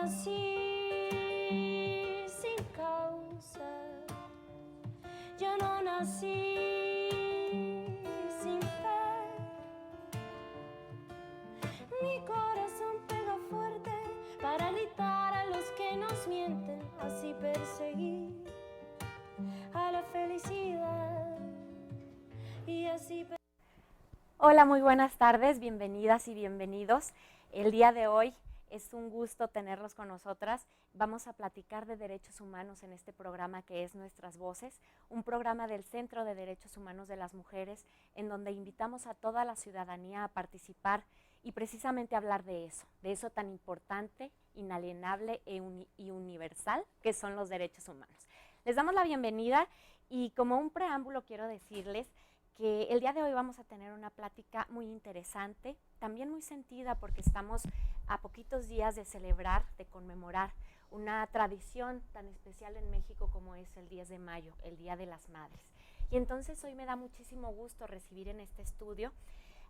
nací sin causa, yo no nací sin fe. Mi corazón pega fuerte para gritar a los que nos mienten, así perseguir a la felicidad y así. Hola, muy buenas tardes, bienvenidas y bienvenidos. El día de hoy es un gusto tenerlos con nosotras. Vamos a platicar de derechos humanos en este programa que es Nuestras Voces, un programa del Centro de Derechos Humanos de las Mujeres, en donde invitamos a toda la ciudadanía a participar y precisamente hablar de eso tan importante, inalienable y universal que son los derechos humanos. Les damos la bienvenida y como un preámbulo quiero decirles que el día de hoy vamos a tener una plática muy interesante, también muy sentida porque estamos a poquitos días de celebrar, de conmemorar una tradición tan especial en México como es el 10 de mayo, el Día de las Madres. Y entonces hoy me da muchísimo gusto recibir en este estudio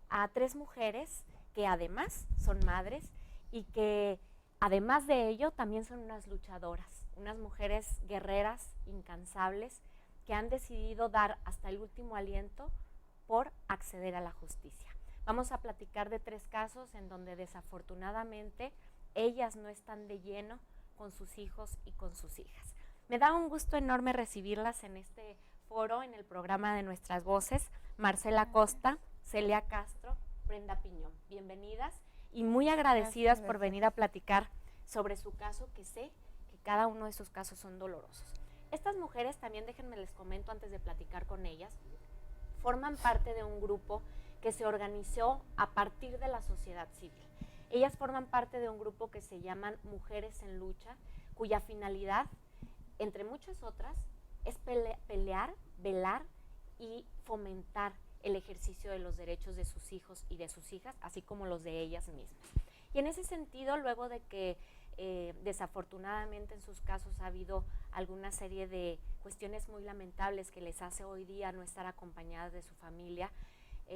a 3 mujeres que además son madres y que además de ello también son unas luchadoras, unas mujeres guerreras, incansables, que han decidido dar hasta el último aliento por acceder a la justicia. Vamos a platicar de 3 casos en donde desafortunadamente ellas no están de lleno con sus hijos y con sus hijas. Me da un gusto enorme recibirlas en este foro, en el programa de Nuestras Voces. Marcela Costa, Celia Castro, Brenda Piñón. Bienvenidas y muy agradecidas por venir a platicar sobre su caso, que sé que cada uno de sus casos son dolorosos. Estas mujeres, también déjenme les comento antes de platicar con ellas, forman parte de un grupo que se organizó a partir de la sociedad civil. Ellas forman parte de un grupo que se llaman Mujeres en Lucha, cuya finalidad, entre muchas otras, es pelear, velar y fomentar el ejercicio de los derechos de sus hijos y de sus hijas, así como los de ellas mismas. Y en ese sentido, luego de que desafortunadamente en sus casos ha habido alguna serie de cuestiones muy lamentables que les hace hoy día no estar acompañadas de su familia,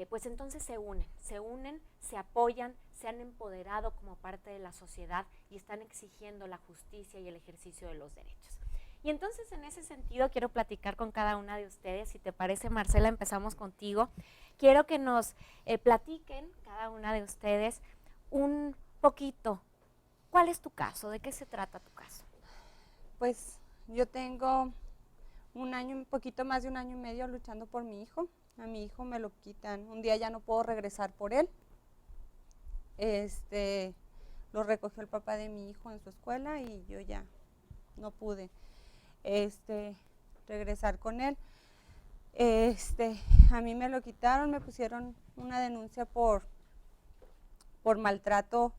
pues entonces se unen, se apoyan, se han empoderado como parte de la sociedad y están exigiendo la justicia y el ejercicio de los derechos. Y entonces en ese sentido quiero platicar con cada una de ustedes. Si te parece, Marcela, empezamos contigo. Quiero que nos platiquen cada una de ustedes un poquito. ¿Cuál es tu caso? ¿De qué se trata tu caso? Pues yo tengo un poquito más de un año y medio luchando por mi hijo. A mi hijo me lo quitan. Un día ya no puedo regresar por él. Lo recogió el papá de mi hijo en su escuela y yo ya no pude regresar con él. A mí me lo quitaron, me pusieron una denuncia por maltrato,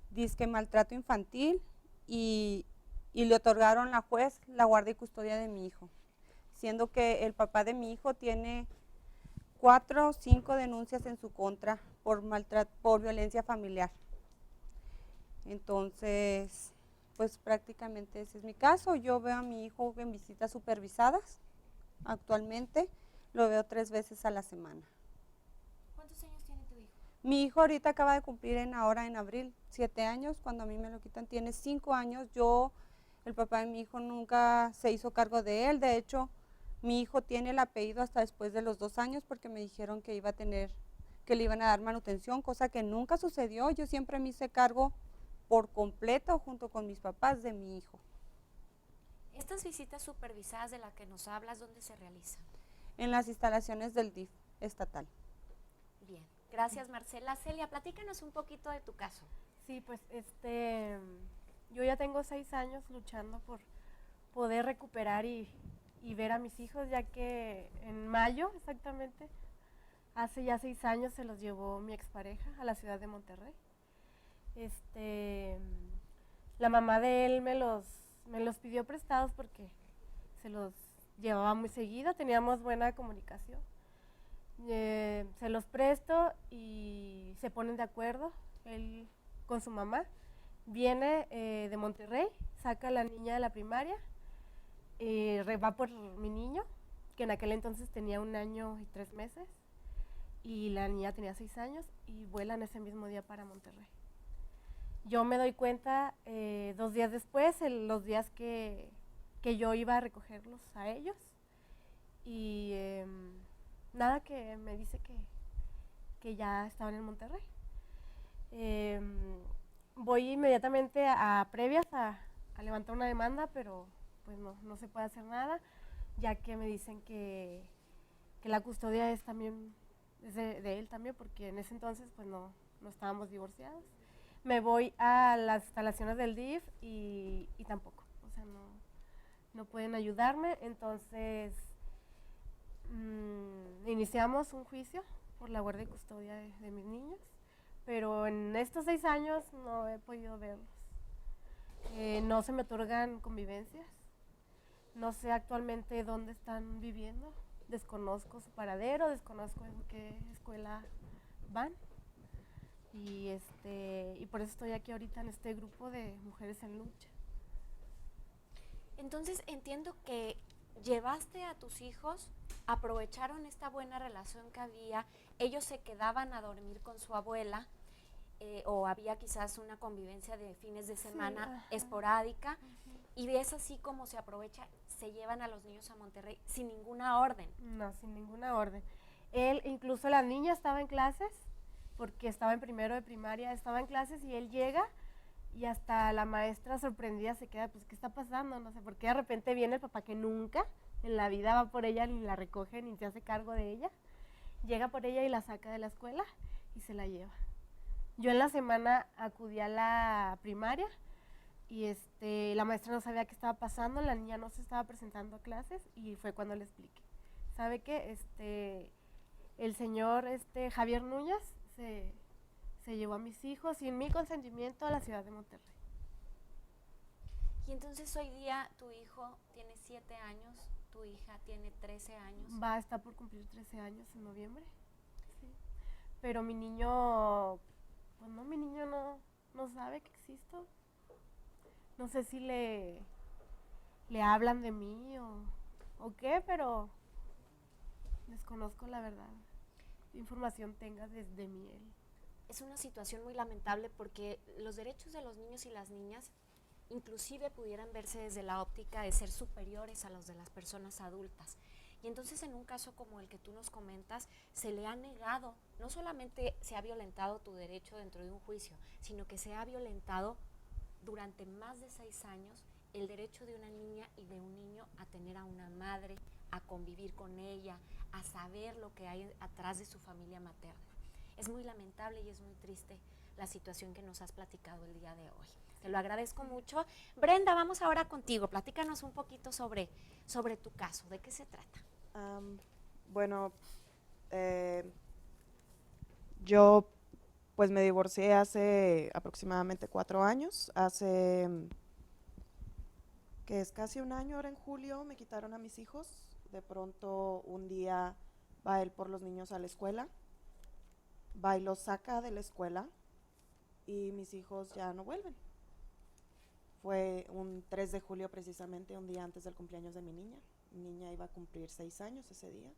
disque maltrato infantil, y le otorgaron la juez la guardia y custodia de mi hijo, siendo que el papá de mi hijo tiene 4 o 5 denuncias en su contra por violencia familiar. Entonces, pues prácticamente ese es mi caso. Yo veo a mi hijo en visitas supervisadas. Actualmente lo veo 3 veces a la semana. ¿Cuántos años tiene tu hijo? Mi hijo ahorita acaba de cumplir ahora en abril 7 años. Cuando a mí me lo quitan tiene 5 años. El papá de mi hijo nunca se hizo cargo de él. De hecho, mi hijo tiene el apellido hasta después de los 2 años porque me dijeron que le iban a dar manutención, cosa que nunca sucedió. Yo siempre me hice cargo por completo junto con mis papás de mi hijo. Estas visitas supervisadas de las que nos hablas, ¿dónde se realizan? En las instalaciones del DIF estatal. Bien, gracias Marcela. Celia, platícanos un poquito de tu caso. Sí, pues yo ya tengo 6 años luchando por poder recuperar y ver a mis hijos, ya que en mayo exactamente, hace ya 6 años se los llevó mi expareja a la ciudad de Monterrey. La mamá de él me los pidió prestados porque se los llevaba muy seguido, teníamos buena comunicación. Se los presto y se ponen de acuerdo él con su mamá. Viene de Monterrey, saca a la niña de la primaria, va por mi niño, que en aquel entonces tenía 1 año y 3 meses, y la niña tenía 6 años, y vuelan ese mismo día para Monterrey. Yo me doy cuenta 2 días después, los días que yo iba a recogerlos a ellos. Y nada, que me dice que ya estaban en Monterrey. Voy inmediatamente a previas a levantar una demanda, pero pues no se puede hacer nada, ya que me dicen que la custodia es también de él también, porque en ese entonces pues no estábamos divorciados. Me voy a las instalaciones del DIF y tampoco, o sea, no pueden ayudarme. Entonces iniciamos un juicio por la guardia y custodia de mis niños, pero en estos 6 años no he podido verlos. No se me otorgan convivencias, no sé actualmente dónde están viviendo, desconozco su paradero, desconozco en qué escuela van. Y por eso estoy aquí ahorita en este grupo de mujeres en lucha. Entonces entiendo que llevaste a tus hijos, aprovecharon esta buena relación que había, ellos se quedaban a dormir con su abuela, o había quizás una convivencia de fines de semana esporádica, y es así como se aprovecha, se llevan a los niños a Monterrey sin ninguna orden. No, sin ninguna orden. Él, incluso la niña estaba en clases, porque estaba en primero de primaria, estaba en clases y él llega y hasta la maestra sorprendida se queda, pues, ¿qué está pasando? No sé, porque de repente viene el papá que nunca en la vida va por ella, ni la recoge, ni se hace cargo de ella. Llega por ella y la saca de la escuela y se la lleva. Yo en la semana acudí a la primaria y la maestra no sabía qué estaba pasando, la niña no se estaba presentando a clases y fue cuando le expliqué. ¿Sabe qué? El señor Javier Núñez se llevó a mis hijos sin mi consentimiento a la ciudad de Monterrey. Y entonces hoy día tu hijo tiene 7 años, tu hija tiene 13 años. Va a estar por cumplir 13 años en noviembre. Sí. Pero mi niño, pues no, mi niño no sabe que existo. No sé si le hablan de mí o qué, pero desconozco la verdad. ¿Qué información tenga desde mí él? Es una situación muy lamentable porque los derechos de los niños y las niñas inclusive pudieran verse desde la óptica de ser superiores a los de las personas adultas. Y entonces en un caso como el que tú nos comentas, se le ha negado, no solamente se ha violentado tu derecho dentro de un juicio, sino que se ha violentado durante más de 6 años el derecho de una niña y de un niño a tener a una madre, a convivir con ella, a saber lo que hay atrás de su familia materna. Es muy lamentable y es muy triste la situación que nos has platicado el día de hoy. Te lo agradezco mucho. Brenda, vamos ahora contigo. Platícanos un poquito sobre tu caso. ¿De qué se trata? Bueno, yo pues me divorcié hace aproximadamente 4 años. Hace, que es casi un año, ahora en julio, me quitaron a mis hijos. De pronto un día va él por los niños a la escuela, va y los saca de la escuela y mis hijos ya no vuelven. Fue un 3 de julio precisamente, un día antes del cumpleaños de mi niña. Mi niña iba a cumplir 6 años ese día.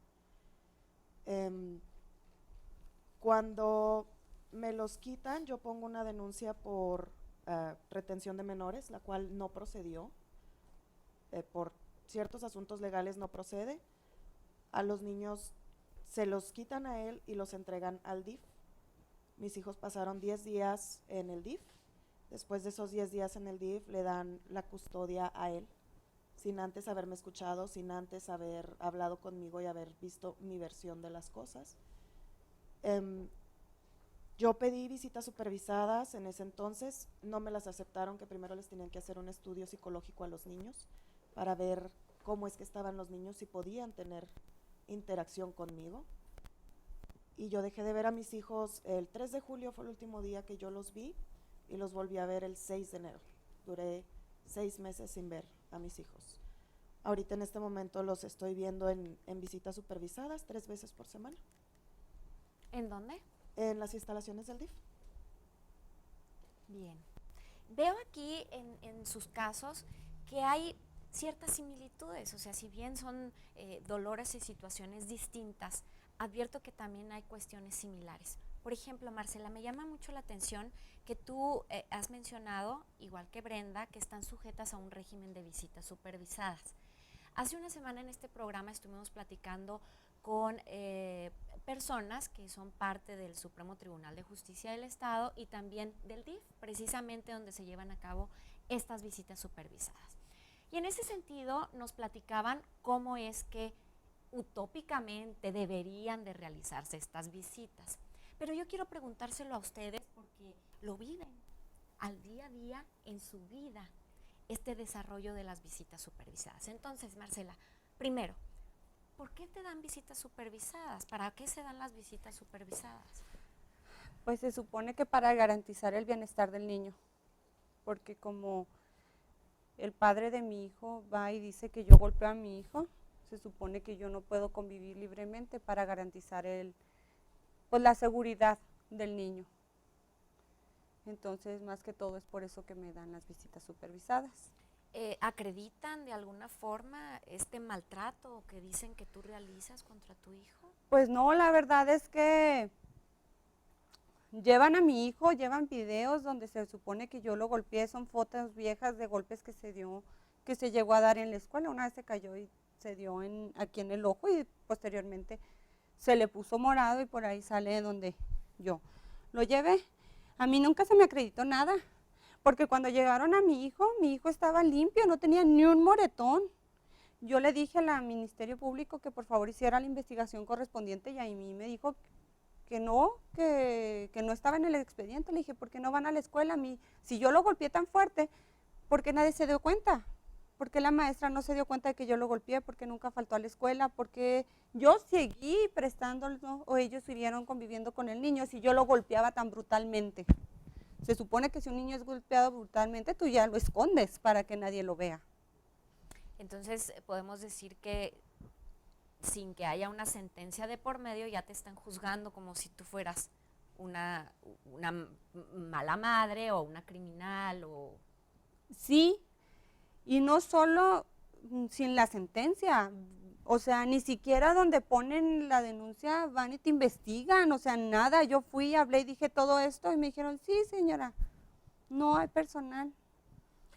Cuando me los quitan, yo pongo una denuncia por retención de menores, la cual no procedió. Por ciertos asuntos legales no procede. A los niños se los quitan a él y los entregan al DIF. Mis hijos pasaron 10 días en el DIF. Después de esos 10 días en el DIF le dan la custodia a él, sin antes haberme escuchado, sin antes haber hablado conmigo y haber visto mi versión de las cosas. Yo pedí visitas supervisadas en ese entonces, no me las aceptaron, que primero les tenían que hacer un estudio psicológico a los niños para ver cómo es que estaban los niños, si podían tener interacción conmigo. Y yo dejé de ver a mis hijos el 3 de julio, fue el último día que yo los vi, y los volví a ver el 6 de enero. Duré 6 meses sin ver a mis hijos. Ahorita en este momento los estoy viendo en visitas supervisadas 3 veces por semana. ¿En dónde? En las instalaciones del DIF. Bien. Veo aquí en sus casos que hay ciertas similitudes, o sea, si bien son dolores y situaciones distintas, advierto que también hay cuestiones similares. Por ejemplo, Marcela, me llama mucho la atención que tú has mencionado, igual que Brenda, que están sujetas a un régimen de visitas supervisadas. Hace una semana en este programa estuvimos platicando con personas que son parte del Supremo Tribunal de Justicia del Estado y también del DIF, precisamente donde se llevan a cabo estas visitas supervisadas. Y en ese sentido nos platicaban cómo es que utópicamente deberían de realizarse estas visitas. Pero yo quiero preguntárselo a ustedes porque lo viven al día a día en su vida, este desarrollo de las visitas supervisadas. Entonces, Marcela, primero, ¿por qué te dan visitas supervisadas? ¿Para qué se dan las visitas supervisadas? Pues se supone que para garantizar el bienestar del niño, porque como el padre de mi hijo va y dice que yo golpeo a mi hijo, se supone que yo no puedo convivir libremente para garantizar pues la seguridad del niño. Entonces, más que todo es por eso que me dan las visitas supervisadas. ¿Acreditan de alguna forma este maltrato que dicen que tú realizas contra tu hijo? Pues no, la verdad es que llevan a mi hijo, llevan videos donde se supone que yo lo golpeé, son fotos viejas de golpes que se llegó a dar en la escuela. Una vez se cayó y se dio aquí en el ojo y posteriormente se le puso morado y por ahí sale donde yo lo llevé. A mí nunca se me acreditó nada, porque cuando llegaron a mi hijo estaba limpio, no tenía ni un moretón. Yo le dije al Ministerio Público que por favor hiciera la investigación correspondiente y a mí me dijo que no estaba en el expediente. Le dije, ¿por qué no van a la escuela? Si yo lo golpeé tan fuerte, ¿por qué nadie se dio cuenta? ¿Por qué la maestra no se dio cuenta de que yo lo golpeé? ¿Por qué nunca faltó a la escuela? ¿Por qué yo seguí prestándolo o ellos siguieron conviviendo con el niño si yo lo golpeaba tan brutalmente? Se supone que si un niño es golpeado brutalmente, tú ya lo escondes para que nadie lo vea. Entonces, podemos decir que sin que haya una sentencia de por medio, ya te están juzgando como si tú fueras una mala madre o una criminal. Sí, y no solo sin la sentencia, o sea, ni siquiera donde ponen la denuncia van y te investigan, o sea, nada. Yo fui, hablé y dije todo esto y me dijeron, sí señora, no hay personal,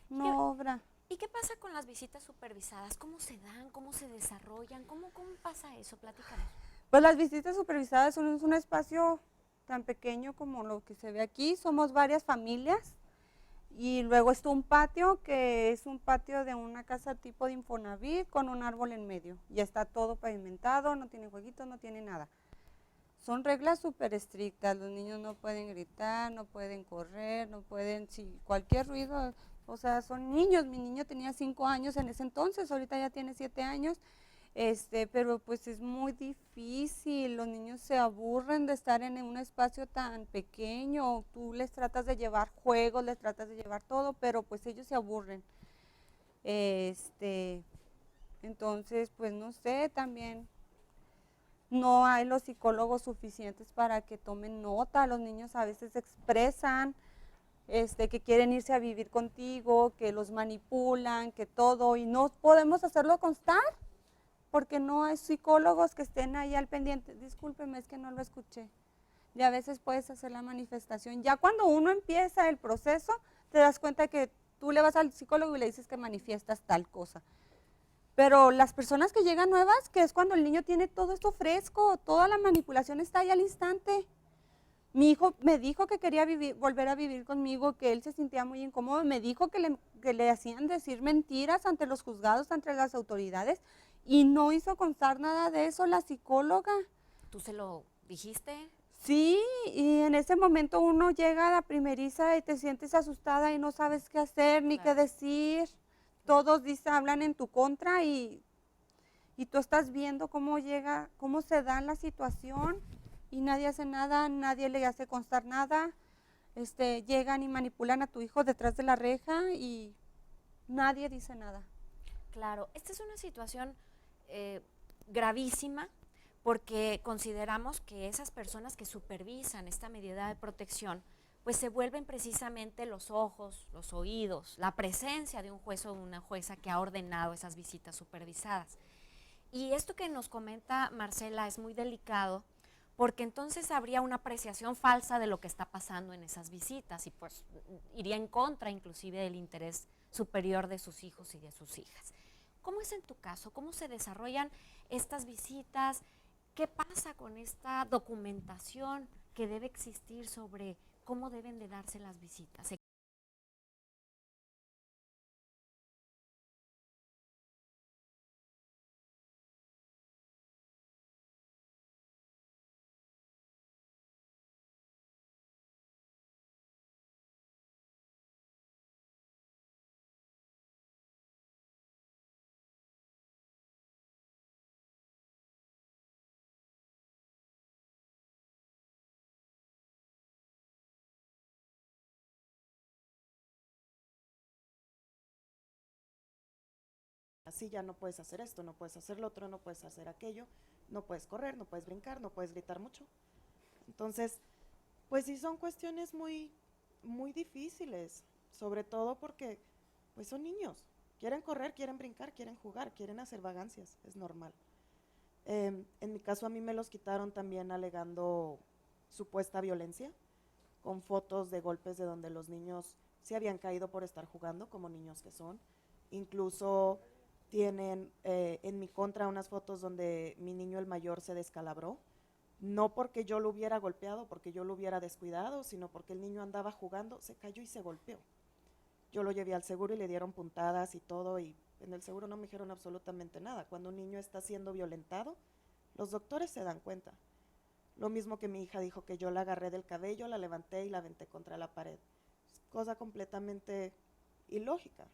no obra. ¿Y qué pasa con las visitas supervisadas? ¿Cómo se dan? ¿Cómo se desarrollan? ¿Cómo pasa eso? Platícanos. Pues las visitas supervisadas son un espacio tan pequeño como lo que se ve aquí, somos varias familias. Y luego está un patio, que es un patio de una casa tipo de Infonavit con un árbol en medio. Ya está todo pavimentado, no tiene jueguitos, no tiene nada. Son reglas súper estrictas, los niños no pueden gritar, no pueden correr, no pueden, si cualquier ruido, o sea, son niños. Mi niño tenía 5 años en ese entonces, ahorita ya tiene 7 años. Pero pues es muy difícil, los niños se aburren de estar en un espacio tan pequeño, tú les tratas de llevar juegos, les tratas de llevar todo, pero pues ellos se aburren. Entonces, pues no sé, también no hay los psicólogos suficientes para que tomen nota, los niños a veces expresan que quieren irse a vivir contigo, que los manipulan, que todo, y no podemos hacerlo constar. Porque no hay psicólogos que estén ahí al pendiente. Discúlpeme, es que no lo escuché. Y a veces puedes hacer la manifestación. Ya cuando uno empieza el proceso, te das cuenta que tú le vas al psicólogo y le dices que manifiestas tal cosa. Pero las personas que llegan nuevas, que es cuando el niño tiene todo esto fresco, toda la manipulación está ahí al instante. Mi hijo me dijo que quería volver a vivir conmigo, que él se sentía muy incómodo. Me dijo que le hacían decir mentiras ante los juzgados, ante las autoridades. Y no hizo constar nada de eso la psicóloga. ¿Tú se lo dijiste? Sí, y en ese momento uno llega a la primeriza y te sientes asustada y no sabes qué hacer ni qué decir. Todos hablan en tu contra y tú estás viendo cómo se da la situación y nadie hace nada, nadie le hace constar nada. Llegan y manipulan a tu hijo detrás de la reja y nadie dice nada. Claro, esta es una situación gravísima porque consideramos que esas personas que supervisan esta medida de protección pues se vuelven precisamente los ojos, los oídos, la presencia de un juez o una jueza que ha ordenado esas visitas supervisadas. Y esto que nos comenta Marcela es muy delicado porque entonces habría una apreciación falsa de lo que está pasando en esas visitas y pues iría en contra inclusive del interés superior de sus hijos y de sus hijas. ¿Cómo es en tu caso? ¿Cómo se desarrollan estas visitas? ¿Qué pasa con esta documentación que debe existir sobre cómo deben de darse las visitas? Así ya no puedes hacer esto, no puedes hacer lo otro, no puedes hacer aquello, no puedes correr, no puedes brincar, no puedes gritar mucho. Entonces, pues sí son cuestiones muy difíciles, sobre todo porque pues son niños, quieren correr, quieren brincar, quieren jugar, quieren hacer vagancias, es normal. En mi caso a mí me los quitaron también alegando supuesta violencia, con fotos de golpes de donde los niños se habían caído por estar jugando, como niños que son. Incluso tienen en mi contra unas fotos donde mi niño el mayor se descalabró, no porque yo lo hubiera golpeado, porque yo lo hubiera descuidado, sino porque el niño andaba jugando, se cayó y se golpeó. Yo lo llevé al seguro y le dieron puntadas y todo, y en el seguro no me dijeron absolutamente nada. Cuando un niño está siendo violentado, los doctores se dan cuenta. Lo mismo que mi hija dijo que yo la agarré del cabello, la levanté y la aventé contra la pared. Es cosa completamente ilógica,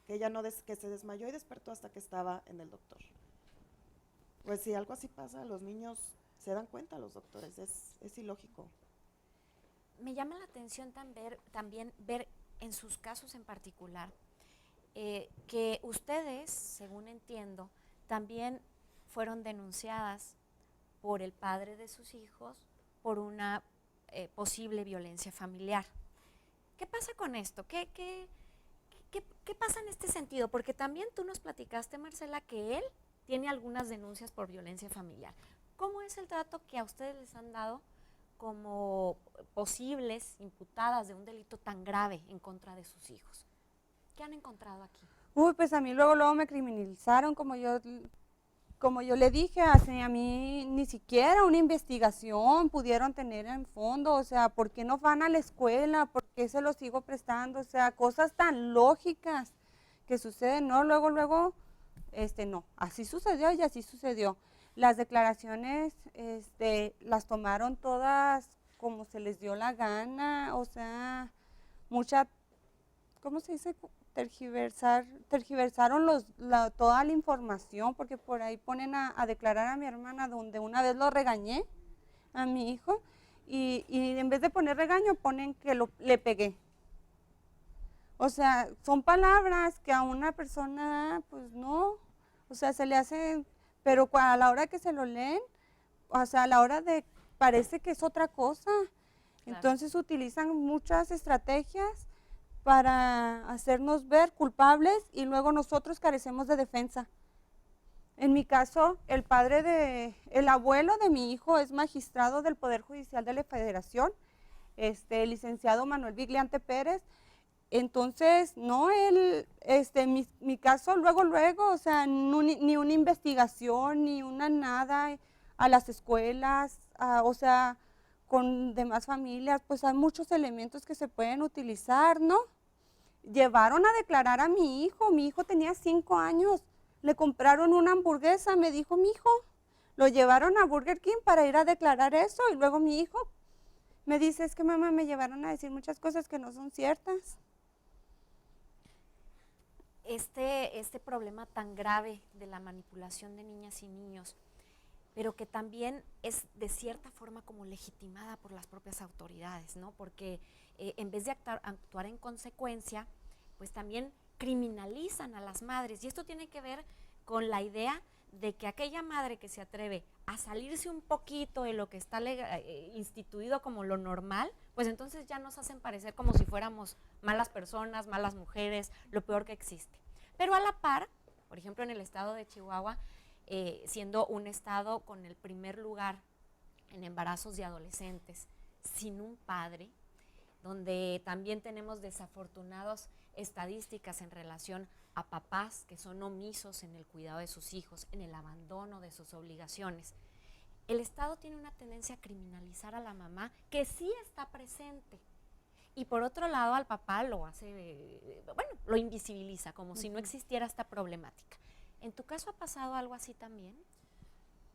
que ella no que se desmayó y despertó hasta que estaba en el doctor. Pues si algo así pasa, los niños se dan cuenta, los doctores, es ilógico. Me llama la atención también ver en sus casos en particular que ustedes, según entiendo, también fueron denunciadas por el padre de sus hijos por una posible violencia familiar. ¿Qué pasa con esto? ¿Qué pasa en este sentido? Porque también tú nos platicaste, Marcela, que él tiene algunas denuncias por violencia familiar. ¿Cómo es el trato que a ustedes les han dado como posibles imputadas de un delito tan grave en contra de sus hijos? ¿Qué han encontrado aquí? Uy, pues a mí luego me criminalizaron, como yo le dije, a mí ni siquiera una investigación pudieron tener en fondo, o sea, ¿por qué no van a la escuela? ¿Por qué se los sigo prestando? O sea, cosas tan lógicas que suceden, no, luego, no, así sucedió y así sucedió. Las declaraciones, las tomaron todas como se les dio la gana, o sea, ¿cómo se dice? Tergiversaron toda la información, porque por ahí ponen a declarar a mi hermana, donde una vez lo regañé a mi hijo, y en vez de poner regaño, ponen que le pegué. O sea, son palabras que a una persona, pues no, o sea, se le hacen, pero a la hora que se lo leen, o sea, a la hora parece que es otra cosa. Claro. Entonces utilizan muchas estrategias para hacernos ver culpables y luego nosotros carecemos de defensa. En mi caso, el abuelo de mi hijo es magistrado del Poder Judicial de la Federación, el licenciado Manuel Vigliante Pérez. Entonces, no, mi caso luego, o sea, ni una investigación, ni una nada a las escuelas, o sea, con demás familias, pues hay muchos elementos que se pueden utilizar, ¿no? Llevaron a declarar a mi hijo tenía 5 años, le compraron una hamburguesa, me dijo mi hijo, lo llevaron a Burger King para ir a declarar eso, y luego mi hijo me dice, es que mamá, me llevaron a decir muchas cosas que no son ciertas. Este problema tan grave de la manipulación de niñas y niños, pero que también es de cierta forma como legitimada por las propias autoridades, ¿no? Porque en vez de actuar en consecuencia, pues también criminalizan a las madres. Y esto tiene que ver con la idea de que aquella madre que se atreve a salirse un poquito de lo que está instituido como lo normal, pues entonces ya nos hacen parecer como si fuéramos malas personas, malas mujeres, lo peor que existe. Pero a la par, por ejemplo, en el estado de Chihuahua, siendo un estado con el primer lugar en embarazos de adolescentes sin un padre, donde también tenemos desafortunadas estadísticas en relación a papás que son omisos en el cuidado de sus hijos, en el abandono de sus obligaciones. El Estado tiene una tendencia a criminalizar a la mamá que sí está presente. Y por otro lado al papá lo hace, lo invisibiliza, como si no existiera esta problemática. ¿En tu caso ha pasado algo así también?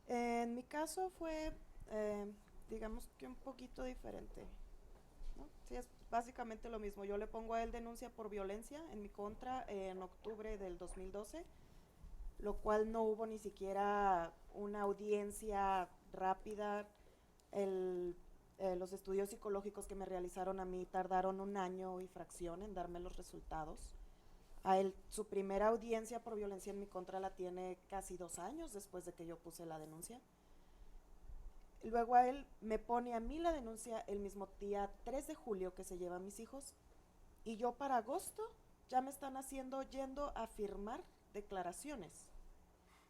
En mi caso fue, digamos que un poquito diferente, ¿no? Sí, es básicamente lo mismo. Yo le pongo a él denuncia por violencia en mi contra en octubre del 2012, lo cual no hubo ni siquiera una audiencia rápida. Los estudios psicológicos que me realizaron a mí tardaron 1 año y fracción en darme los resultados. A él, su primera audiencia por violencia en mi contra la tiene casi 2 años después de que yo puse la denuncia. Luego a él me pone a mí la denuncia el mismo día 3 de julio que se lleva a mis hijos, y yo para agosto ya me están yendo a firmar declaraciones.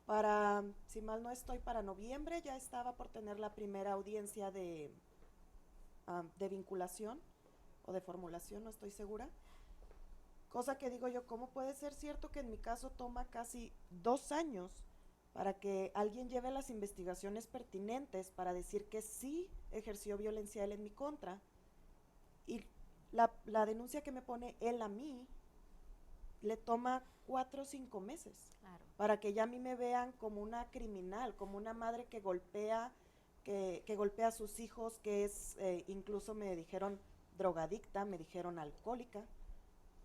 Para, si mal no estoy, para noviembre ya estaba por tener la primera audiencia de vinculación o de formulación, no estoy segura. Cosa que digo yo, ¿cómo puede ser cierto que en mi caso toma casi 2 años para que alguien lleve las investigaciones pertinentes para decir que sí ejerció violencia él en mi contra? Y la denuncia que me pone él a mí le toma 4 o 5 meses. Claro. Para que ya a mí me vean como una criminal, como una madre que golpea, que golpea a sus hijos, que es, incluso me dijeron drogadicta, me dijeron alcohólica,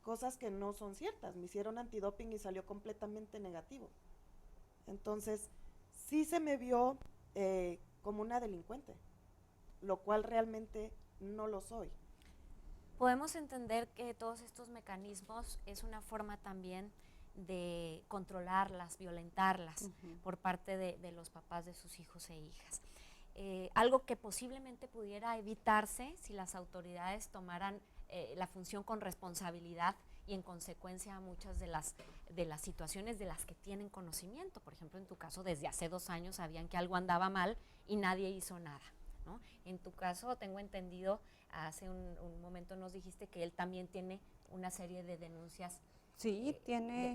cosas que no son ciertas. Me hicieron antidoping y salió completamente negativo. Entonces, sí se me vio como una delincuente, lo cual realmente no lo soy. Podemos entender que todos estos mecanismos es una forma también de controlarlas, violentarlas por parte de los papás de sus hijos e hijas. Algo que posiblemente pudiera evitarse si las autoridades tomaran la función con responsabilidad y en consecuencia muchas de las situaciones de las que tienen conocimiento. Por ejemplo, en tu caso, desde hace 2 años sabían que algo andaba mal y nadie hizo nada, ¿no? En tu caso, tengo entendido, hace un momento nos dijiste que él también tiene una serie de denuncias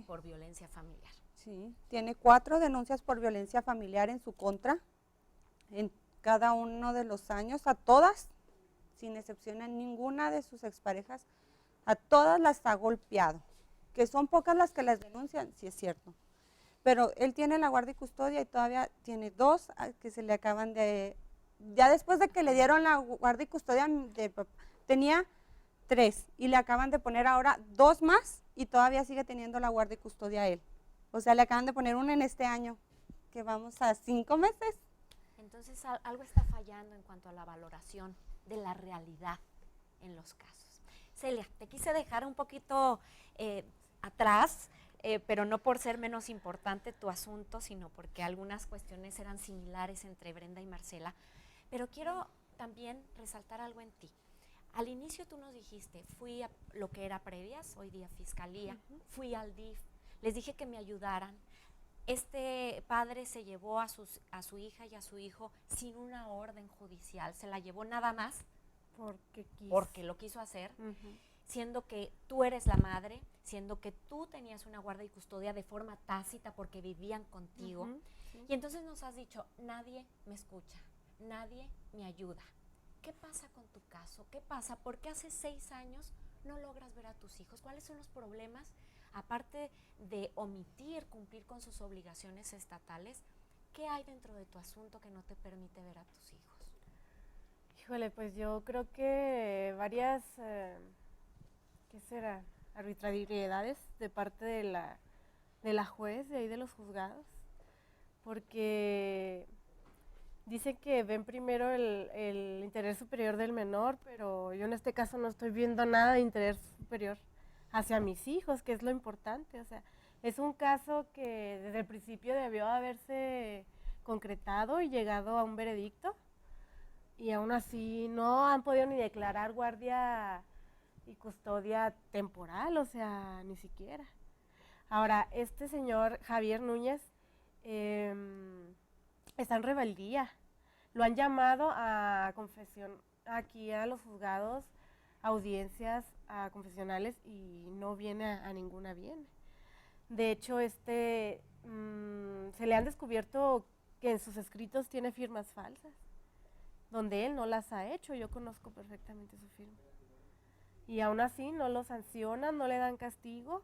por violencia familiar. Sí, tiene 4 denuncias por violencia familiar en su contra, en cada uno de los años, a todas, sin excepción a ninguna de sus exparejas, a todas las ha golpeado. Que son pocas las que las denuncian, sí es cierto. Pero él tiene la guardia y custodia y todavía tiene 2 que se le acaban de... Ya después de que le dieron la guardia y custodia, tenía 3 y le acaban de poner ahora 2 más y todavía sigue teniendo la guardia y custodia a él. O sea, le acaban de poner una en este año, que vamos a 5 meses. Entonces, algo está fallando en cuanto a la valoración de la realidad en los casos. Celia, te quise dejar un poquito atrás, pero no por ser menos importante tu asunto, sino porque algunas cuestiones eran similares entre Brenda y Marcela. Pero quiero también resaltar algo en ti. Al inicio tú nos dijiste, fui a lo que era Previas, hoy día Fiscalía, fui al DIF, les dije que me ayudaran. Este padre se llevó a su hija y a su hijo sin una orden judicial, se la llevó nada más porque lo quiso hacer, siendo que tú eres la madre, siendo que tú tenías una guardia y custodia de forma tácita porque vivían contigo. Sí. Y entonces nos has dicho, nadie me escucha, nadie me ayuda. ¿Qué pasa con tu caso? ¿Qué pasa? ¿Por qué hace 6 años no logras ver a tus hijos? ¿Cuáles son los problemas? Aparte de omitir cumplir con sus obligaciones estatales, ¿qué hay dentro de tu asunto que no te permite ver a tus hijos? Híjole, pues yo creo que varias, ¿qué será? Arbitrariedades de parte de la juez, de ahí de los juzgados, porque dicen que ven primero el interés superior del menor, pero yo en este caso no estoy viendo nada de interés superior hacia mis hijos, que es lo importante. O sea, es un caso que desde el principio debió haberse concretado y llegado a un veredicto, y aún así no han podido ni declarar guardia y custodia temporal, o sea, ni siquiera. Ahora, este señor Javier Núñez está en rebeldía. Lo han llamado a confesión aquí a los juzgados, audiencias, a confesionales y no viene a ninguna bien. De hecho, se le han descubierto que en sus escritos tiene firmas falsas, donde él no las ha hecho. Yo conozco perfectamente su firma. Y aún así no lo sancionan, no le dan castigo.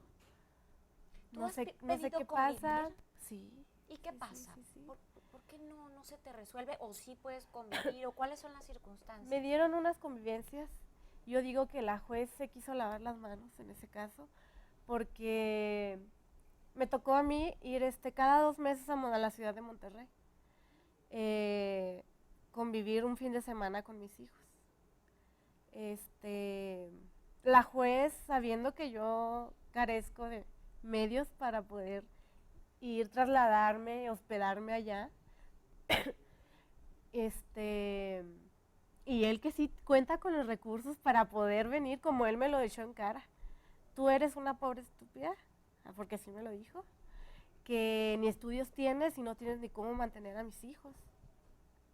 ¿Tú No has sé pedido qué pasa. convivir? Sí. ¿Y qué sí, pasa? sí, sí. ¿Por qué no se te resuelve? ¿O sí puedes convivir? ¿O cuáles son las circunstancias? Me dieron unas convivencias. Yo digo que la juez se quiso lavar las manos en ese caso, porque me tocó a mí ir cada 2 meses a la ciudad de Monterrey, convivir un fin de semana con mis hijos. La juez, sabiendo que yo carezco de medios para poder ir, trasladarme, hospedarme allá, y él que sí cuenta con los recursos para poder venir, como él me lo echó en cara. Tú eres una pobre estúpida, porque así me lo dijo, que ni estudios tienes y no tienes ni cómo mantener a mis hijos.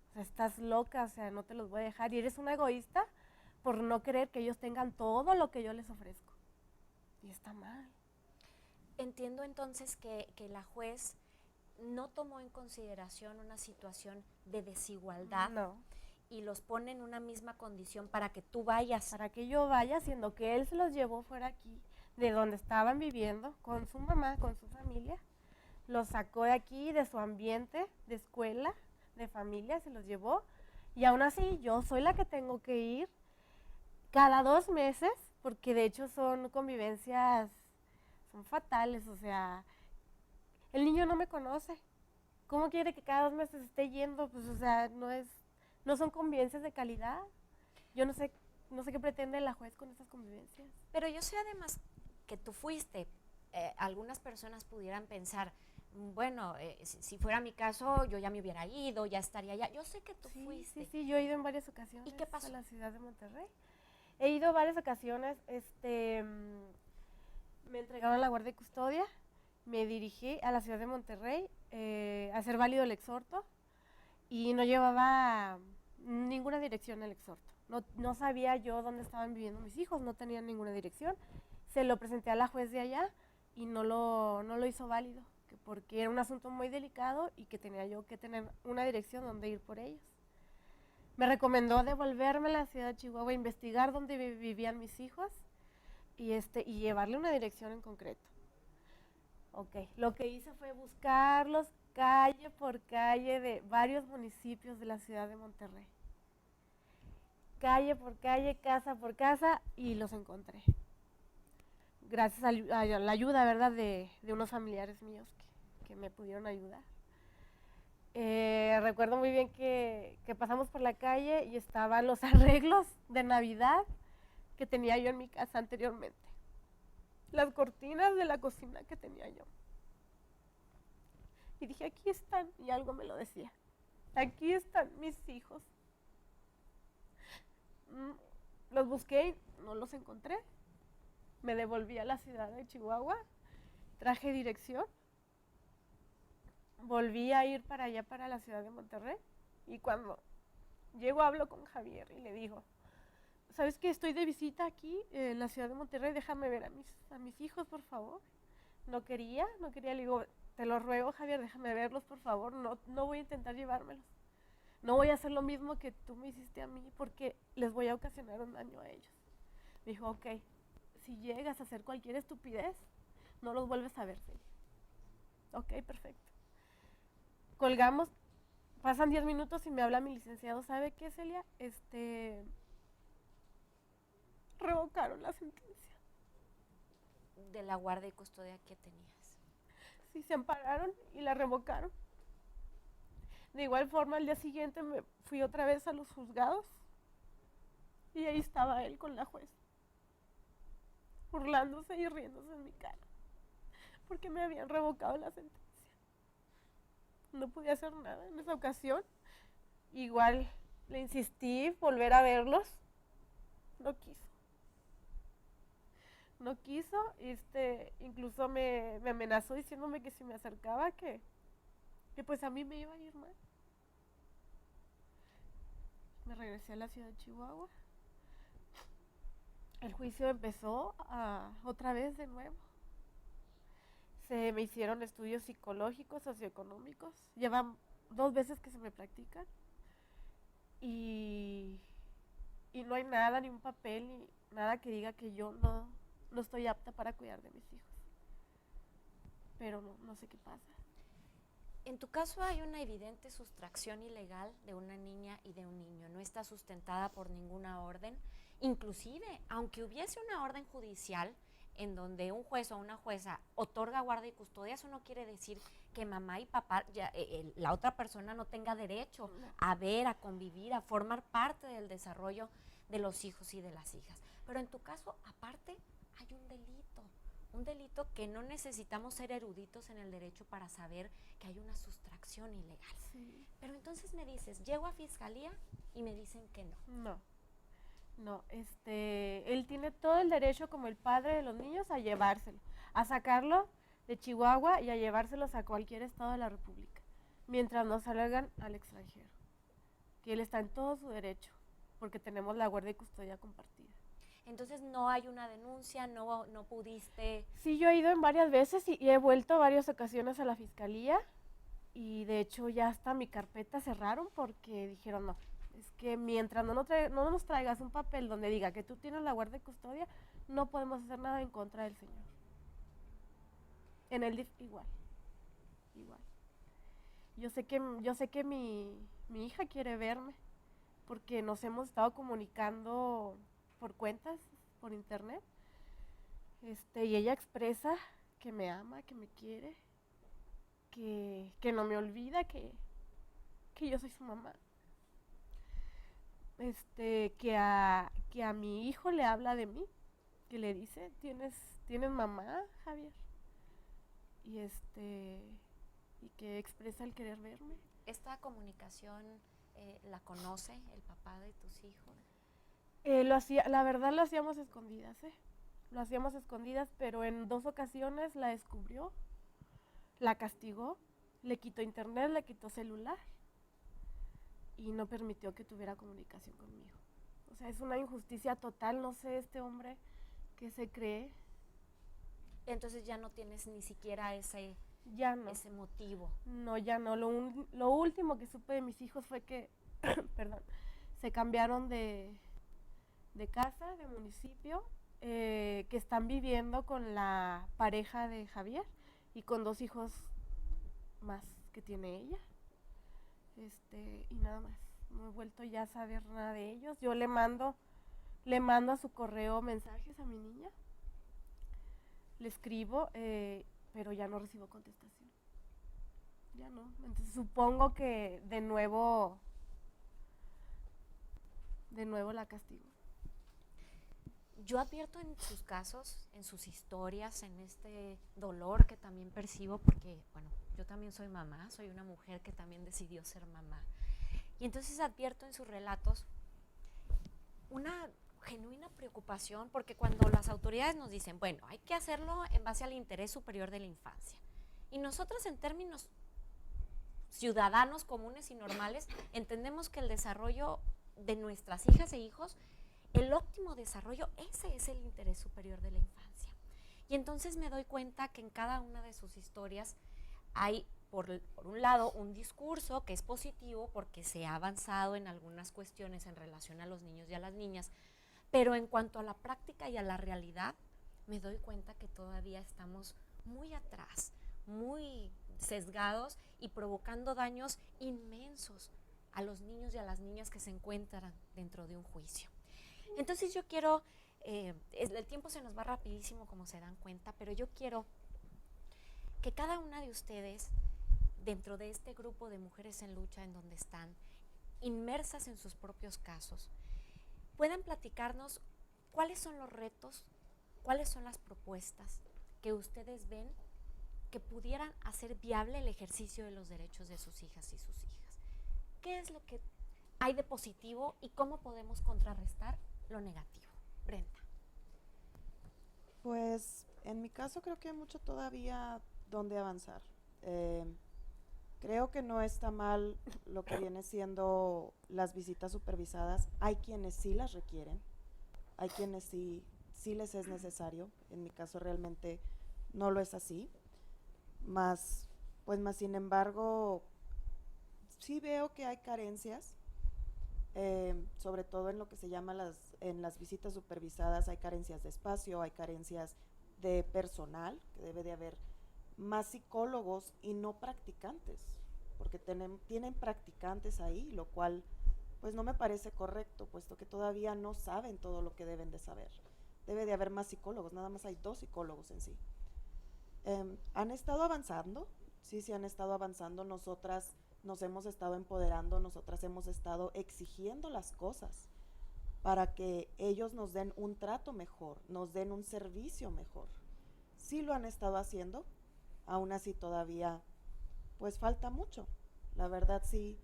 O sea, estás loca, o sea, no te los voy a dejar. Y eres una egoísta por no querer que ellos tengan todo lo que yo les ofrezco. Y está mal. Entiendo entonces que la juez no tomó en consideración una situación de desigualdad No, y los pone en una misma condición para que tú vayas. para que yo vaya, siendo que él se los llevó fuera aquí, de donde estaban viviendo, con su mamá, con su familia. Los sacó de aquí, de su ambiente, de escuela, de familia, se los llevó. Y aún así, yo soy la que tengo que ir cada 2 meses, porque de hecho son convivencias, son fatales, o sea, el niño no me conoce. ¿Cómo quiere que cada 2 meses esté yendo? Pues, o sea, no son convivencias de calidad. Yo no sé qué pretende la juez con estas convivencias. Pero yo sé además que tú fuiste. Algunas personas pudieran pensar, bueno, si fuera mi caso, yo ya me hubiera ido, ya estaría allá. Yo sé que tú fuiste. Sí, yo he ido en varias ocasiones. ¿Y qué pasó? A la ciudad de Monterrey. He ido varias ocasiones, me entregaron la guardia y custodia, me dirigí a la ciudad de Monterrey a hacer válido el exhorto y no llevaba ninguna dirección el exhorto. No sabía yo dónde estaban viviendo mis hijos, no tenían ninguna dirección. Se lo presenté a la juez de allá y no lo hizo válido, porque era un asunto muy delicado y que tenía yo que tener una dirección donde ir por ellos. Me recomendó devolverme a la ciudad de Chihuahua, investigar dónde vivían mis hijos y llevarle una dirección en concreto. Ok, lo que hice fue buscarlos calle por calle de varios municipios de la ciudad de Monterrey. Calle por calle, casa por casa, y los encontré. Gracias a la ayuda, ¿verdad?, de unos familiares míos que me pudieron ayudar. Recuerdo muy bien que pasamos por la calle y estaban los arreglos de Navidad que tenía yo en mi casa anteriormente. Las cortinas de la cocina que tenía yo. Y dije, aquí están, y algo me lo decía. Aquí están mis hijos. Los busqué y no los encontré. Me devolví a la ciudad de Chihuahua, traje dirección. Volví a ir para allá, para la ciudad de Monterrey, y cuando llego hablo con Javier y le digo, ¿sabes qué? Estoy de visita aquí en la ciudad de Monterrey, déjame ver a mis hijos, por favor. No quería, le digo, te lo ruego, Javier, déjame verlos, por favor, no voy a intentar llevármelos. No voy a hacer lo mismo que tú me hiciste a mí porque les voy a ocasionar un daño a ellos. Me dijo, ok, si llegas a hacer cualquier estupidez, no los vuelves a ver, Celia. Ok, perfecto. Colgamos, pasan 10 minutos y me habla mi licenciado, ¿sabe qué, Celia? Revocaron la sentencia. De la guardia y custodia que tenías. Sí, se ampararon y la revocaron. De igual forma, al día siguiente me fui otra vez a los juzgados y ahí estaba él con la juez, burlándose y riéndose en mi cara, porque me habían revocado la sentencia. No podía hacer nada en esa ocasión. Igual le insistí volver a verlos. No quiso. No quiso. Incluso me amenazó diciéndome que si me acercaba que pues a mí me iba a ir mal. me regresé a la ciudad de Chihuahua. El juicio empezó otra vez de nuevo. Se me hicieron estudios psicológicos, socioeconómicos. Llevan 2 veces que se me practican. Y no hay nada, ni un papel, ni nada que diga que yo no estoy apta para cuidar de mis hijos. Pero no sé qué pasa. En tu caso hay una evidente sustracción ilegal de una niña y de un niño. No está sustentada por ninguna orden. Inclusive, aunque hubiese una orden judicial en donde un juez o una jueza otorga guardia y custodia, eso no quiere decir que mamá y papá, la otra persona no tenga derecho a ver, a convivir, a formar parte del desarrollo de los hijos y de las hijas. Pero en tu caso, aparte, hay un delito que no necesitamos ser eruditos en el derecho para saber que hay una sustracción ilegal. Sí. Pero entonces me dices, llego a fiscalía y me dicen que no. No, él tiene todo el derecho como el padre de los niños a llevárselo, a sacarlo de Chihuahua y a llevárselos a cualquier estado de la República, mientras no salgan al extranjero, que él está en todo su derecho, porque tenemos la guardia y custodia compartida. Entonces no hay una denuncia, no pudiste... Sí, yo he ido en varias veces y he vuelto varias ocasiones a la fiscalía y de hecho ya hasta mi carpeta cerraron porque dijeron no, es que mientras no nos traigas un papel donde diga que tú tienes la guardia y custodia, no podemos hacer nada en contra del señor. En el DIF igual. Yo sé que mi hija quiere verme porque nos hemos estado comunicando por cuentas, por internet, y ella expresa que me ama, que me quiere, que no me olvida, que yo soy su mamá. Que a mi hijo le habla de mí, que le dice, ¿tienes mamá, Javier? Y que expresa el querer verme. ¿Esta comunicación la conoce el papá de tus hijos? La verdad lo hacíamos escondidas, Lo hacíamos escondidas, pero en 2 ocasiones la descubrió, la castigó, le quitó internet, le quitó celular y no permitió que tuviera comunicación conmigo. O sea, es una injusticia total, no sé este hombre qué se cree. Entonces ya no tienes ni siquiera ese motivo. No, ya no. Lo último que supe de mis hijos fue que, perdón, se cambiaron de casa, de municipio, que están viviendo con la pareja de Javier y con 2 hijos más que tiene ella. Y nada más. No he vuelto ya a saber nada de ellos. Yo le mando a su correo mensajes a mi niña. Le escribo, pero ya no recibo contestación. Ya no. Entonces supongo que de nuevo la castigo. Yo advierto en sus casos, en sus historias, en este dolor que también percibo, porque, bueno, yo también soy mamá, soy una mujer que también decidió ser mamá. Y entonces advierto en sus relatos una genuina preocupación, porque cuando las autoridades nos dicen, bueno, hay que hacerlo en base al interés superior de la infancia, y nosotros en términos ciudadanos comunes y normales entendemos que el desarrollo de nuestras hijas e hijos, el óptimo desarrollo, ese es el interés superior de la infancia. Y entonces me doy cuenta que en cada una de sus historias hay, por un lado, un discurso que es positivo porque se ha avanzado en algunas cuestiones en relación a los niños y a las niñas, pero en cuanto a la práctica y a la realidad, me doy cuenta que todavía estamos muy atrás, muy sesgados y provocando daños inmensos a los niños y a las niñas que se encuentran dentro de un juicio. Entonces yo quiero, el tiempo se nos va rapidísimo como se dan cuenta, pero yo quiero que cada una de ustedes, dentro de este grupo de mujeres en lucha en donde están, inmersas en sus propios casos, puedan platicarnos cuáles son los retos, cuáles son las propuestas que ustedes ven que pudieran hacer viable el ejercicio de los derechos de sus hijas y sus hijas. ¿Qué es lo que hay de positivo y cómo podemos contrarrestar lo negativo? Brenda. Pues en mi caso creo que hay mucho todavía donde avanzar. Creo que no está mal lo que viene siendo las visitas supervisadas. Hay quienes sí las requieren, hay quienes sí les es necesario. En mi caso realmente no lo es así. Más sin embargo, sí veo que hay carencias, sobre todo en lo que se llama en las visitas supervisadas. Hay carencias de espacio, hay carencias de personal, que debe de haber más psicólogos y no practicantes, porque tienen practicantes ahí, lo cual pues no me parece correcto, puesto que todavía no saben todo lo que deben de saber. Debe de haber más psicólogos, nada más hay 2 psicólogos en sí. Han estado avanzando, sí han estado avanzando. Nosotras nos hemos estado empoderando, nosotras hemos estado exigiendo las cosas para que ellos nos den un trato mejor, nos den un servicio mejor. Sí lo han estado haciendo, aún así todavía pues falta mucho. La verdad sí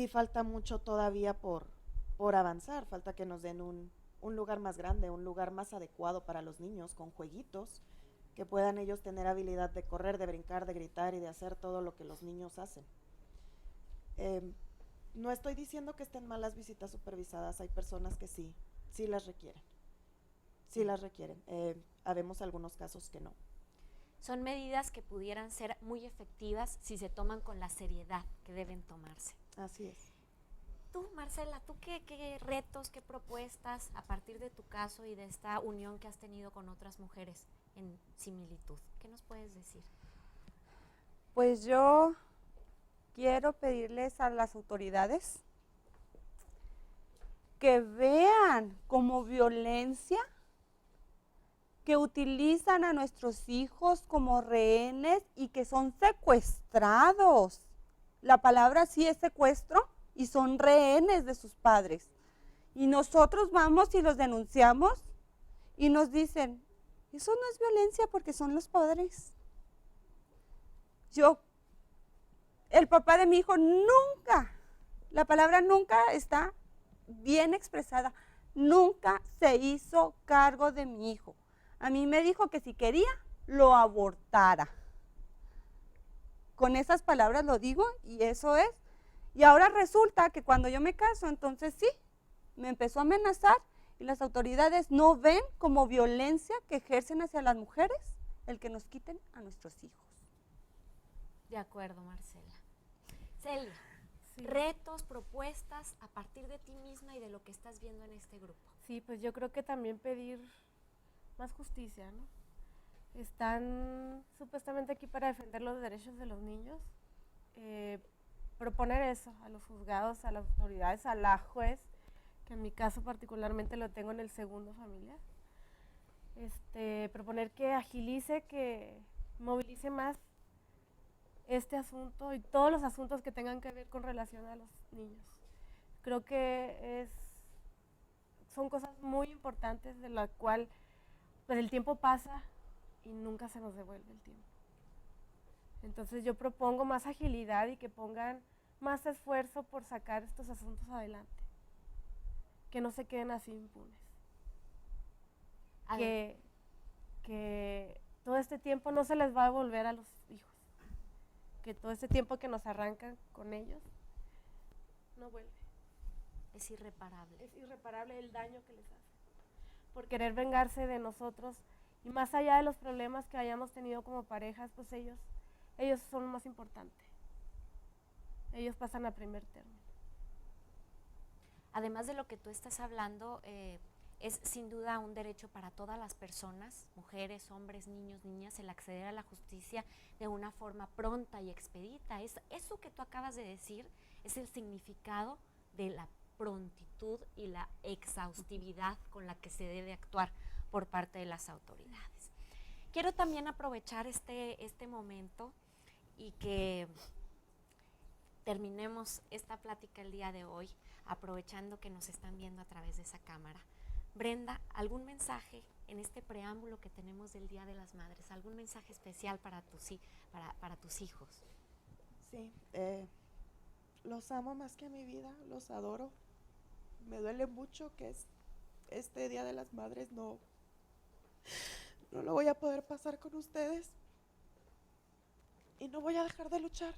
falta mucho todavía por avanzar. Falta que nos den un lugar más grande, un lugar más adecuado para los niños, con jueguitos, que puedan ellos tener habilidad de correr, de brincar, de gritar y de hacer todo lo que los niños hacen. No estoy diciendo que estén mal las visitas supervisadas, hay personas que sí las requieren. Sí las requieren. Habemos algunos casos que no. Son medidas que pudieran ser muy efectivas si se toman con la seriedad que deben tomarse. Así es. Tú, Marcela, ¿tú qué retos, qué propuestas a partir de tu caso y de esta unión que has tenido con otras mujeres en similitud? ¿Qué nos puedes decir? Pues yo quiero pedirles a las autoridades que vean como violencia que utilizan a nuestros hijos como rehenes y que son secuestrados. La palabra sí es secuestro y son rehenes de sus padres. Y nosotros vamos y los denunciamos y nos dicen, eso no es violencia porque son los padres. El papá de mi hijo nunca, la palabra nunca está bien expresada, nunca se hizo cargo de mi hijo. A mí me dijo que si quería, lo abortara. Con esas palabras lo digo y eso es. Y ahora resulta que cuando yo me caso, entonces sí, me empezó a amenazar y las autoridades no ven como violencia que ejercen hacia las mujeres el que nos quiten a nuestros hijos. De acuerdo, Marcela. Celia, Sí. retos, propuestas a partir de ti misma y de lo que estás viendo en este grupo. Sí, pues yo creo que también pedir más justicia, ¿no? Están supuestamente aquí para defender los derechos de los niños. Proponer eso a los juzgados, a las autoridades, a la juez, que en mi caso particularmente lo tengo en el segundo familiar. Proponer que agilice, que movilice más este asunto y todos los asuntos que tengan que ver con relación a los niños. Creo que son cosas muy importantes de la cual pues el tiempo pasa y nunca se nos devuelve el tiempo. Entonces yo propongo más agilidad y que pongan más esfuerzo por sacar estos asuntos adelante, que no se queden así impunes. Que todo este tiempo no se les va a devolver a los hijos, que todo este tiempo que nos arrancan con ellos no vuelve. Es irreparable. Es irreparable el daño que les hace por querer vengarse de nosotros, y más allá de los problemas que hayamos tenido como parejas, pues ellos son lo más importante. Ellos pasan a primer término. Además de lo que tú estás hablando, es sin duda un derecho para todas las personas, mujeres, hombres, niños, niñas, el acceder a la justicia de una forma pronta y expedita. Eso que tú acabas de decir es el significado de la prontitud y la exhaustividad con la que se debe actuar por parte de las autoridades. Quiero también aprovechar este momento y que terminemos esta plática el día de hoy, aprovechando que nos están viendo a través de esa cámara. Brenda, ¿algún mensaje en este preámbulo que tenemos del Día de las Madres? ¿Algún mensaje especial para tus hijos? Sí, los amo más que a mi vida, los adoro. Me duele mucho que este Día de las Madres no lo voy a poder pasar con ustedes. Y no voy a dejar de luchar.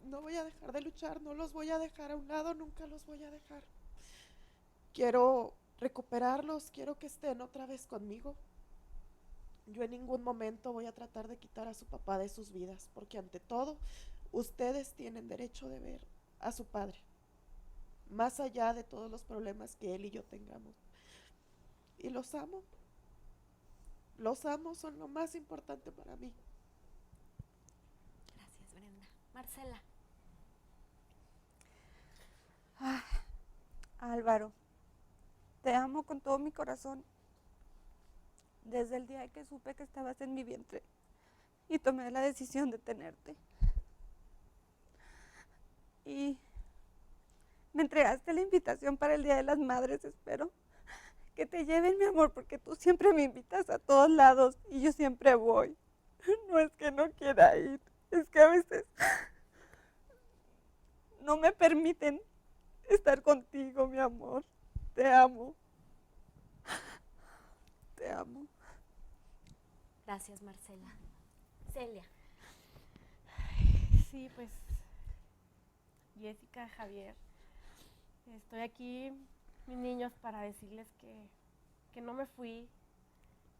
no voy a dejar de luchar, no los voy a dejar a un lado, nunca los voy a dejar. Quiero recuperarlos, quiero que estén otra vez conmigo. Yo en ningún momento voy a tratar de quitar a su papá de sus vidas, porque ante todo, ustedes tienen derecho de ver a su padre, más allá de todos los problemas que él y yo tengamos. Y los amo, son lo más importante para mí. Gracias, Brenda. Marcela. Álvaro, te amo con todo mi corazón. Desde el día que supe que estabas en mi vientre y tomé la decisión de tenerte. Y me entregaste la invitación para el Día de las Madres. Espero que te lleven, mi amor, porque tú siempre me invitas a todos lados y yo siempre voy. No es que no quiera ir, es que a veces no me permiten estar contigo, mi amor. Te amo. Te amo. Gracias, Marcela. Celia. Sí, pues, Jessica, Javier, estoy aquí, mis niños, para decirles que no me fui,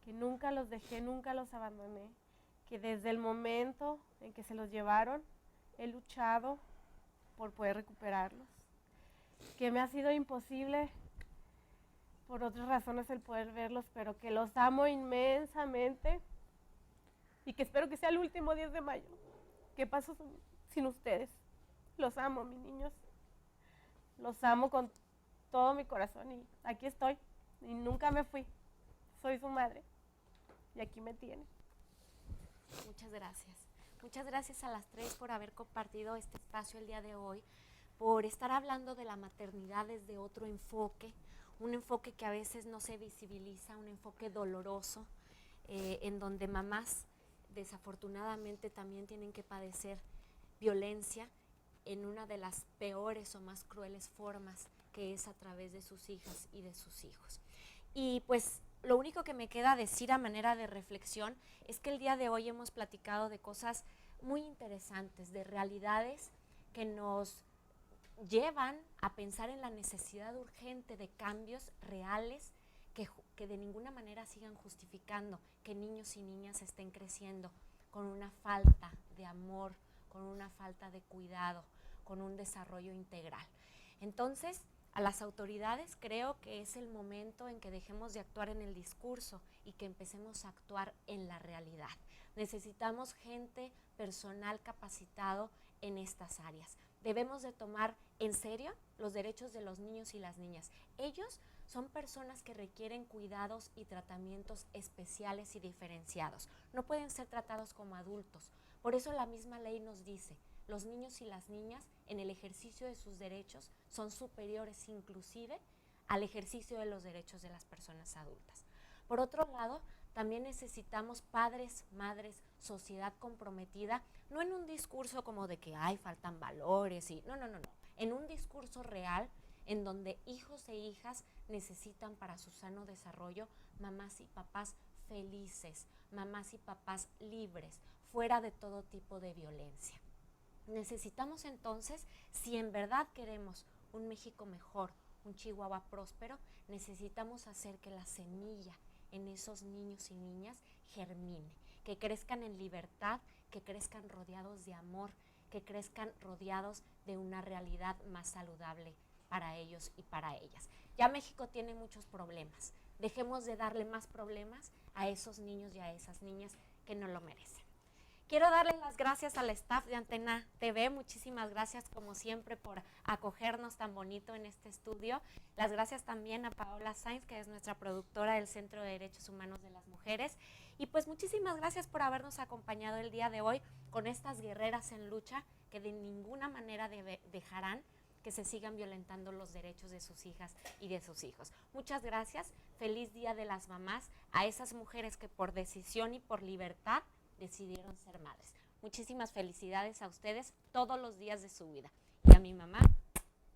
que nunca los dejé, nunca los abandoné, que desde el momento en que se los llevaron, he luchado por poder recuperarlos, que me ha sido imposible por otras razones el poder verlos, pero que los amo inmensamente y que espero que sea el último 10 de mayo. ¿Qué pasó sin ustedes? Los amo, mis niños. Los amo con todo mi corazón y aquí estoy y nunca me fui. Soy su madre y aquí me tiene. Muchas gracias. Muchas gracias a las tres por haber compartido este espacio el día de hoy, por estar hablando de la maternidad desde otro enfoque, un enfoque que a veces no se visibiliza, un enfoque doloroso, en donde mamás desafortunadamente también tienen que padecer violencia en una de las peores o más crueles formas, que es a través de sus hijas y de sus hijos. Y pues lo único que me queda decir a manera de reflexión es que el día de hoy hemos platicado de cosas muy interesantes, de realidades que nos llevan a pensar en la necesidad urgente de cambios reales que de ninguna manera sigan justificando que niños y niñas estén creciendo con una falta de amor, con una falta de cuidado, con un desarrollo integral. Entonces, a las autoridades creo que es el momento en que dejemos de actuar en el discurso y que empecemos a actuar en la realidad. Necesitamos gente, personal capacitado en estas áreas. Debemos de tomar en serio los derechos de los niños y las niñas. Ellos son personas que requieren cuidados y tratamientos especiales y diferenciados. No pueden ser tratados como adultos. Por eso la misma ley nos dice, los niños y las niñas en el ejercicio de sus derechos son superiores inclusive al ejercicio de los derechos de las personas adultas. Por otro lado, también necesitamos padres, madres, sociedad comprometida, no en un discurso como de que faltan valores y no, en un discurso real en donde hijos e hijas necesitan para su sano desarrollo mamás y papás felices, mamás y papás libres, fuera de todo tipo de violencia. Necesitamos entonces, si en verdad queremos un México mejor, un Chihuahua próspero, necesitamos hacer que la semilla en esos niños y niñas germine, que crezcan en libertad, que crezcan rodeados de amor, que crezcan rodeados de una realidad más saludable para ellos y para ellas. Ya México tiene muchos problemas. Dejemos de darle más problemas a esos niños y a esas niñas que no lo merecen. Quiero darle las gracias al staff de Antena TV, muchísimas gracias como siempre por acogernos tan bonito en este estudio. Las gracias también a Paola Sainz, que es nuestra productora del Centro de Derechos Humanos de las Mujeres. Y pues muchísimas gracias por habernos acompañado el día de hoy con estas guerreras en lucha que de ninguna manera dejarán que se sigan violentando los derechos de sus hijas y de sus hijos. Muchas gracias, feliz Día de las Mamás a esas mujeres que por decisión y por libertad decidieron ser madres. Muchísimas felicidades a ustedes todos los días de su vida. Y a mi mamá,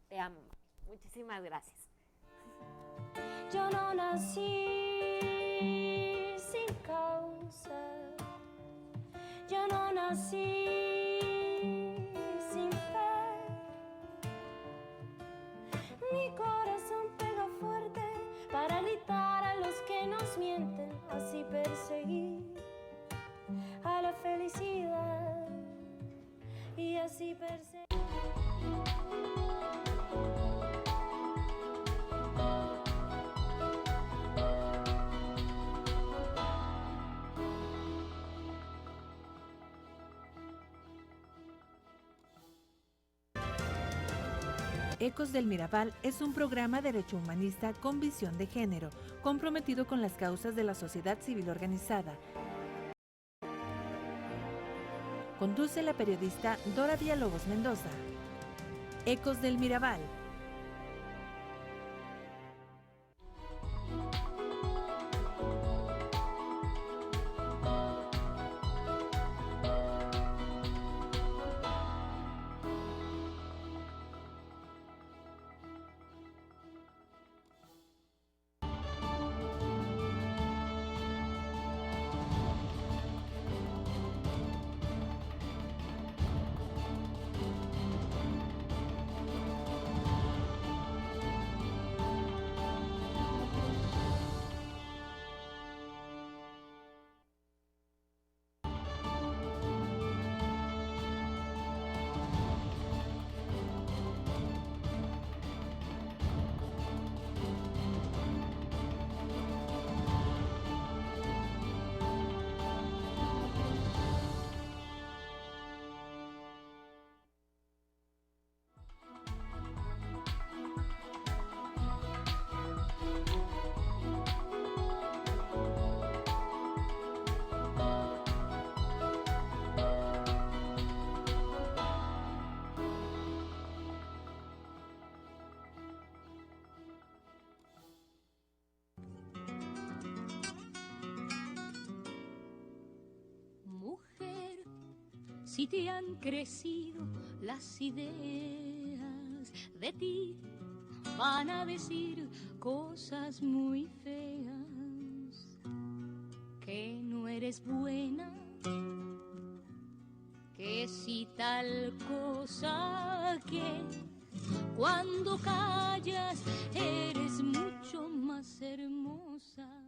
te amo. Muchísimas gracias. Yo no nací sin causa. Yo no nací sin nos mienten, así perseguir a la felicidad y así perseguir. Ecos del Mirabal es un programa derecho humanista con visión de género, comprometido con las causas de la sociedad civil organizada. Conduce la periodista Dora Villalobos Mendoza. Ecos del Mirabal. Si te han crecido las ideas, de ti van a decir cosas muy feas, que no eres buena, que si tal cosa, que cuando callas eres mucho más hermosa.